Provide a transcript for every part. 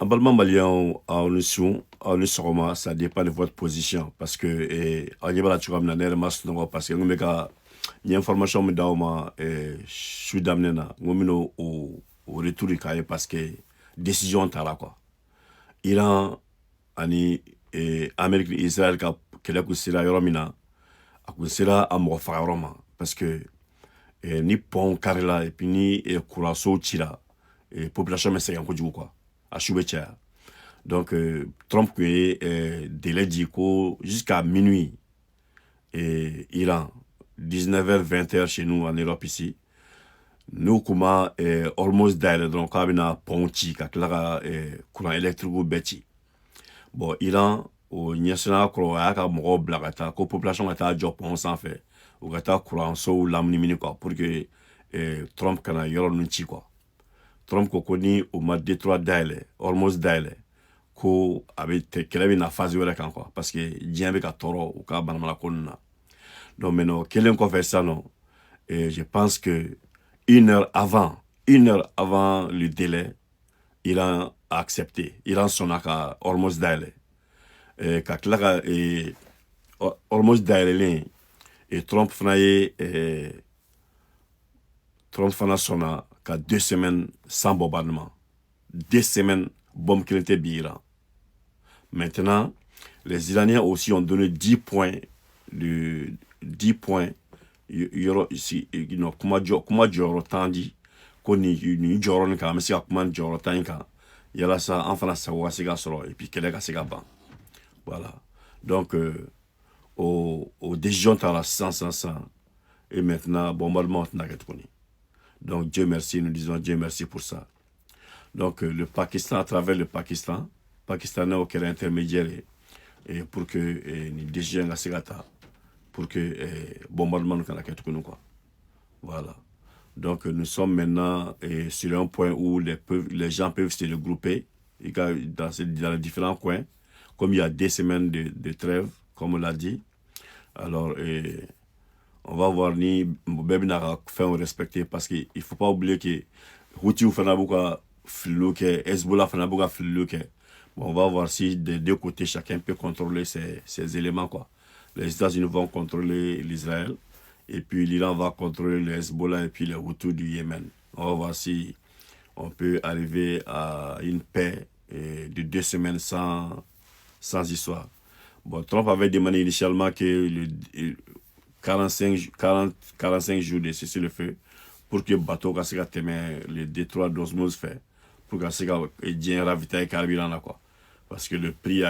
Emballement malien en mission, en sɔgɔma, ça dépend de votre position. Parce que, en ɲɛ b'a la cogoya min na, ne yɛrɛ ma sunɔgɔ parce que n kun bɛ ka ɲɛ information min d'aw ma su daminɛ na, n ko n bɛna o retour k'a ye parce que décision tara quoi. Iran ani Amérique ni Israël ka kɛlɛ kun sera yɔrɔ min na, a kun sera a mɔgɔ faga yɔrɔ ma. Parce que ni pont karila et puis ni courantsow cira, population bɛ sɛgɛn kojugu quoi. A su bɛ caya. Donc, Trump kun ye délai di ko jusqu'à minuit, Iran, 19h, 20h chez nous en Europe ici, nous kuma almost dayɛlɛ dɔrɔn k'a bɛna pont ci ka tila ka courant électrique bɛɛ ci. Bon, Iran o ɲɛsinna kɔrɔ a y'a ka mɔgɔw bila ka taa ko population ka taa jɔ pont sanfɛ u ka taa courantsow lamunimini quoi pour que Trump kana yɔrɔ ninnu ci quoi. Trump ko ni o ma Détroit dayɛlɛ almost dayɛlɛ ko a bɛ kɛlɛ bɛ na phase wɛrɛ kan quoi parce que diɲɛ bɛ ka tɔɔrɔ u ka banamanako ninnu na. Donc maintenant kelen kɔfɛ sisan nɔ je pense que une heure avant le délai, Iran a accepté. Iran sonna ka almost dayɛlɛ ka tila ka almost dayɛlɛlen Trump fana ye Trump fana sonna ka 2 semaines sans bombardement. 2 semaines, bombe qui n'était bien Iran. Maintenant, les Iraniens aussi ont donné 10 points. 10 points. Kuma jɔyɔrɔ tan di ko ni jɔyɔrɔ nin kan an bɛ se ka kuma jɔyɔrɔ tan in kan yalasa an fana sago ka se ka sɔrɔ et puis kɛlɛ ka se ka ban. Voilà. Donc, au décision tara sisan et maintenant bombardement tɛna kɛ tuguni. Donc Dieu merci, nous disons Dieu merci pour ça. Donc le Pakistan, à travers le Pakistanais au kɛra intermédiaire et pour que ni décision ka se ka ta pour que bombardement kana kɛ tuguni quoi. Voilà. Donc nous sommes maintenant sur un point où les gens peuvent se regrouper dans les différents coins, comme il y a 2 semaines de trêve, comme on l'a dit. Alors on va voir ni bɛɛ bɛna ka fɛnw respecter parce que il faut pas oublier que Houthis fana b'u ka fililiw kɛ, Hezbollah fana b'u ka fililiw kɛ. Bon, on va voir si des deux côtés chacun peut contrôler ces éléments quoi. Les États-Unis vont contrôler l'Israël et puis l'Iran va contrôler le Hezbollah et puis les Houthis du Yémen. On va voir si on peut arriver à une paix de 2 semaines sans histoire. Bon, Trump avait demandé initialement que 45 jours de cessez-le-feu pour que le bateau ka se ka tɛmɛ le détroit d'Osmose fait pour ka se ka diɲɛ ravitailler carburant là quoi. Parce que le prix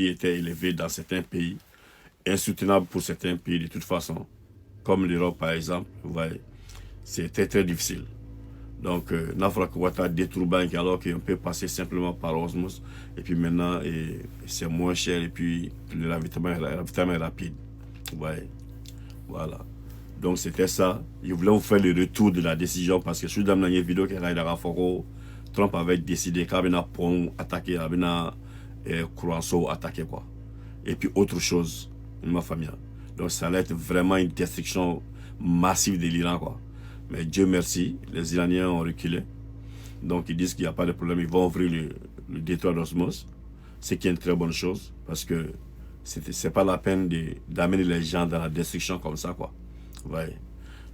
était élevé dans certains pays, insoutenable pour certains pays de toute façon, comme l'Europe par exemple, vous voyez, c'était très difficile. Donc, n'a fallu que détourner alors qu'on peut passer simplement par Osmose et puis maintenant c'est moins cher et puis le ravitaillement est rapide. Vous voyez. Voilà. Donc c'était ça. Je voulais vous faire le retour de la décision parce que je suis dans une vidéo qui a fait Trump avait décidé qu'il avait un pont attaqué, il avait un courant attaqué quoi. Et puis autre chose, ma famille. Donc ça allait être vraiment une destruction massive de l'Iran quoi. Mais Dieu merci, les Iraniens ont reculé. Donc ils disent qu'il n'y a pas de problème, ils vont ouvrir le détroit d'Osmose, ce qui est une très bonne chose parce que c'est pas la peine d'amener les gens dans la destruction comme ça quoi. Ouais.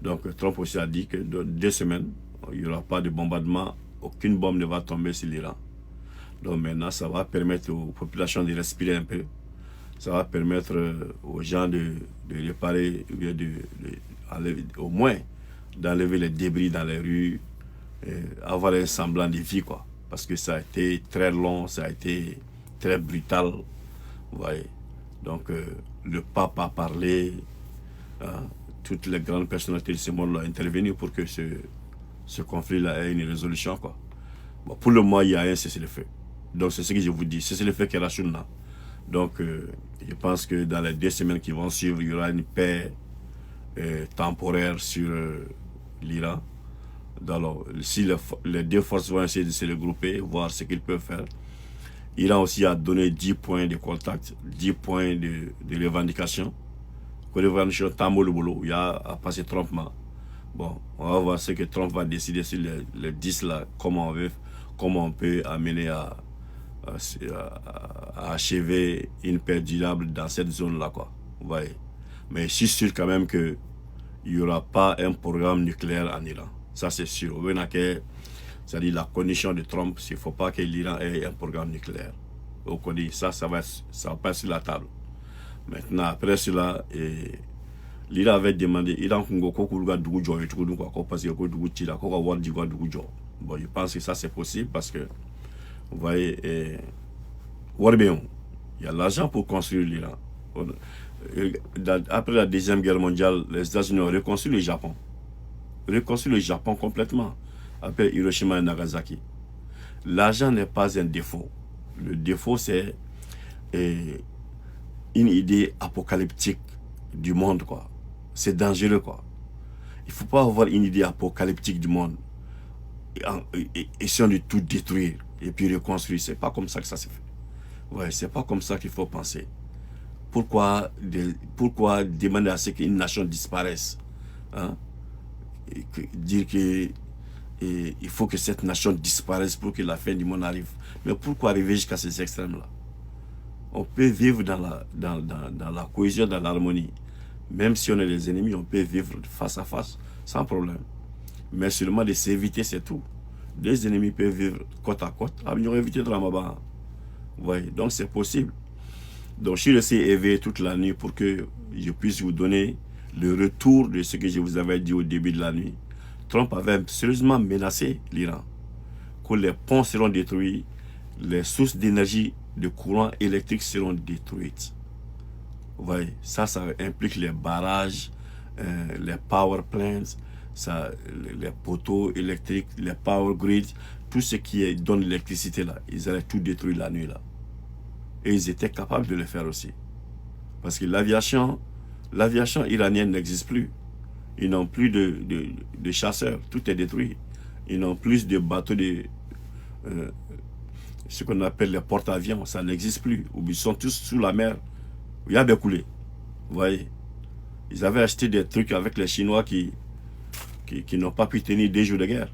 Donc Trump aussi a dit que dans 2 semaines, il n'y aura pas de bombardement, aucune bombe ne va tomber sur l'Iran. Donc maintenant, ça va permettre aux populations de respirer un peu. Ça va permettre aux gens de réparer, au moins d'enlever les débris dans les rues, avoir un semblant de vie quoi. Parce que ça a été très long, ça a été très brutal. Vous voyez. Donc le pape a parlé, toutes les grandes personnalités de ce monde ont intervenu pour que ce conflit-là ait une résolution quoi. Bon, pour le moment, il y a un cessez-le-feu. Donc c'est ce que je vous dis, cessez-le-feu qui est la Sunna. Donc je pense que dans les 2 semaines qui vont suivre, il y aura une paix temporaire sur l'Iran. Alors si les 2 forces vont essayer de se regrouper, voir ce qu'ils peuvent faire. L'Iran aussi a donné 10 points de contact, 10 points de revendication. Il y a passé Trump. Bon, on va voir ce que Trump va décider sur les 10 là, comment on peut amener à à achever une paix durable dans cette zone-là, quoi. Vous voyez. Mais je suis sûr quand même qu'il n'y aura pas un programme nucléaire en Iran. Ça, c'est sûr. C'est-à-dire la condition de Trump, il ne faut pas que l'Iran ait un programme nucléaire. Donc, on dit ça va pas sur la table. Maintenant, après cela, l'Iran avait demandé, bon, je pense que ça c'est possible parce que, vous voyez, il y a l'argent pour construire l'Iran. Après la Deuxième Guerre mondiale, les États-Unis ont reconstruit le Japon. Reconstruit le Japon complètement, après Hiroshima et Nagasaki. L'argent n'est pas un défaut. Le défaut, c'est une idée apocalyptique du monde, quoi. C'est dangereux, quoi. Il ne faut pas avoir une idée apocalyptique du monde et essayant de tout détruire et puis reconstruire. C'est pas comme ça que ça se fait. Ouais, c'est pas comme ça qu'il faut penser. Pourquoi demander à ce qu'une nation disparaisse, hein? Dire que il faut que cette nation disparaisse pour que la fin du monde arrive. Mais pourquoi arriver jusqu'à ces extrêmes-là? On peut vivre dans la cohésion, dans l'harmonie. Même si on est des ennemis, on peut vivre face à face, sans problème. Mais seulement de s'éviter, c'est tout. Deux ennemis peuvent vivre côte à côte. Ils ont évité de la Maba. Ouais, donc c'est possible. Donc je suis resté éveillé toute la nuit pour que je puisse vous donner le retour de ce que je vous avais dit au début de la nuit. Trump avait sérieusement menacé l'Iran, que les ponts seront détruits, les sources d'énergie de courant électrique seront détruites. Vous voyez, ça implique les barrages, les power plants, les poteaux électriques, les power grids, tout ce qui donne l'électricité là, ils allaient tout détruire la nuit là. Et ils étaient capables de le faire aussi. Parce que l'aviation iranienne n'existe plus. Ils n'ont plus de chasseurs, tout est détruit. Ils n'ont plus de bateaux ce qu'on appelle les porte-avions, ça n'existe plus. Ils sont tous sous la mer. Il y a des coulées. Vous voyez. Ils avaient acheté des trucs avec les Chinois qui n'ont pas pu tenir 2 jours de guerre.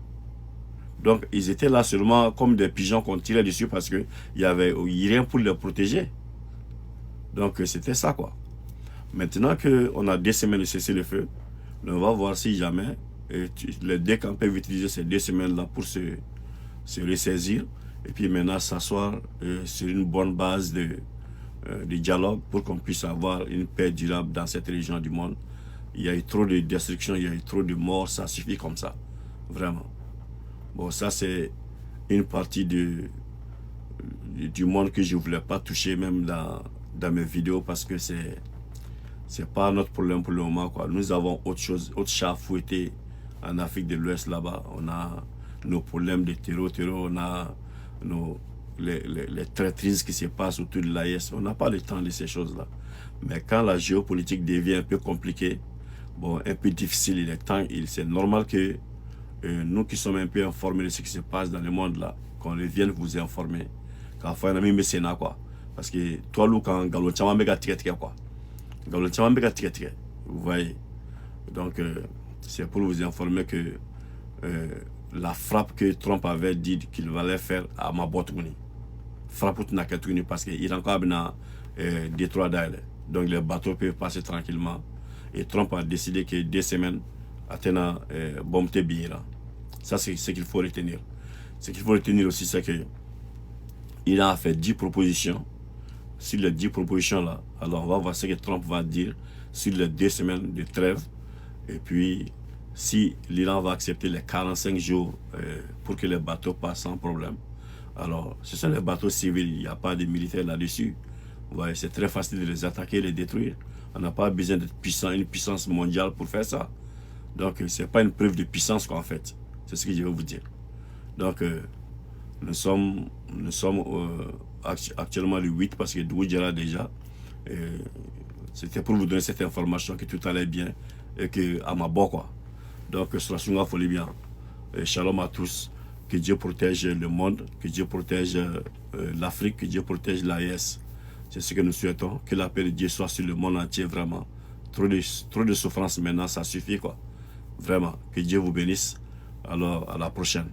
Donc, ils étaient là seulement comme des pigeons qu'on tirait dessus parce qu'il n'y avait rien pour les protéger. Donc, c'était ça, quoi. Maintenant qu'on a 2 semaines de cessez-le-feu, on va voir si jamais les deux camps peuvent utiliser ces 2 semaines-là pour se ressaisir et puis maintenant s'asseoir sur une bonne base de dialogue pour qu'on puisse avoir une paix durable dans cette région du monde. Il y a eu trop de destruction, il y a eu trop de morts, ça suffit comme ça, vraiment. Bon, ça c'est une partie du monde que je ne voulais pas toucher même dans mes vidéos parce que c'est pas notre problème pour le moment, quoi. Nous avons autre chat fouetté en Afrique de l'Ouest là-bas. On a nos problèmes de terreau, on a les traîtrises qui se passent autour de l'AES. On n'a pas le temps de ces choses-là. Mais quand la géopolitique devient un peu compliquée, bon, un peu difficile, c'est normal que nous qui sommes un peu informés de ce qui se passe dans le monde là, qu'on revienne vous informer. Quand on a mis mécénat, quoi. Parce que toi, quand Galo Tchama mega ticket, quoi. Galo Tchama mega ticket, vous voyez. Donc, c'est pour vous informer que la frappe que Trump avait dit qu'il allait faire à Mabotmouni, frappe Nakatouni parce qu'il est encore dans Détroit d'Aile. Donc, les bateaux peuvent passer tranquillement. Et Trump a décidé que 2 semaines, Athéna bombe Bira. Ça, c'est ce qu'il faut retenir. Ce qu'il faut retenir aussi, c'est que il a fait 10 propositions. Sur les 10 propositions-là, alors on va voir ce que Trump va dire sur les 2 semaines de trêve. Et puis, si l'Iran va accepter les 45 jours pour que les bateaux passent sans problème. Alors, ce sont les bateaux civils, il n'y a pas de militaires là-dessus. Ouais, c'est très facile de les attaquer, les détruire. On n'a pas besoin d'être puissant, une puissance mondiale pour faire ça. Donc, ce n'est pas une preuve de puissance, quoi, en fait. C'est ce que je veux vous dire. Donc, nous sommes actuellement le 8 parce que Douidjara déjà. C'était pour vous donner cette information que tout allait bien et que à ma bois, quoi. Donc, Srasunga Folie bien. Shalom à tous. Que Dieu protège le monde, que Dieu protège l'Afrique, que Dieu protège l'AES. C'est ce que nous souhaitons. Que la paix de Dieu soit sur le monde entier, vraiment. Trop de souffrance maintenant, ça suffit, quoi. Vraiment. Que Dieu vous bénisse. Alors, à la prochaine.